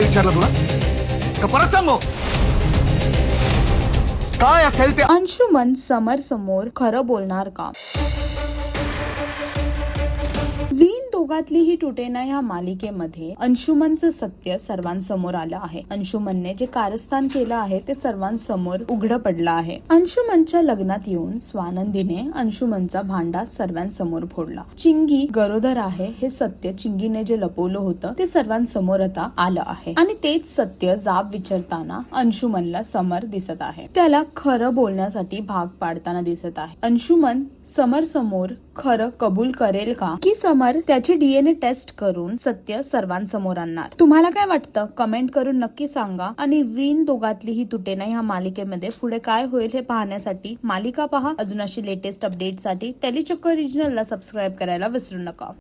विचारलं तुला का परत सांगू काय असेल ते. अंशुमन समर समोर खरं बोलणार का? वीण दोघातलीही तुटेना या मालिकेमध्ये अंशुमनचं सत्य सर्वांसमोर आलं आहे. अंशुमनने जे कारस्थान केलं आहे ते सर्वांसमोर उघड पडलं आहे. अंशुमनच्या लग्नात येऊन स्वानंदीने अंशुमनचा भांडा सर्वांसमोर फोडला. चिंगी गरोदर आहे हे सत्य चिंगीने जे लपवलं होतं ते सर्वांसमोर आता आलं आहे आणि तेच सत्य जाब विचारताना अंशुमनला समर दिसत आहे. त्याला खरं बोलण्यासाठी भाग पाडताना दिसत आहे. अंशुमन समर समोर खरं कबूल करेल का की समर त्याची DNA टेस्ट करून सत्य सर्वांसमोर आणणार? तुम्हाला काय वाटतं कमेंट करून नक्की सांगा. आणि वीण दोघातली ही तुटेना ह्या मालिकेमध्ये पुढे काय होईल हे पाहण्यासाठी मालिका पहा. अजून अशी लेटेस्ट अपडेट साठी टेलीचक्कर रिजनलला सबस्क्राईब करायला विसरू नका.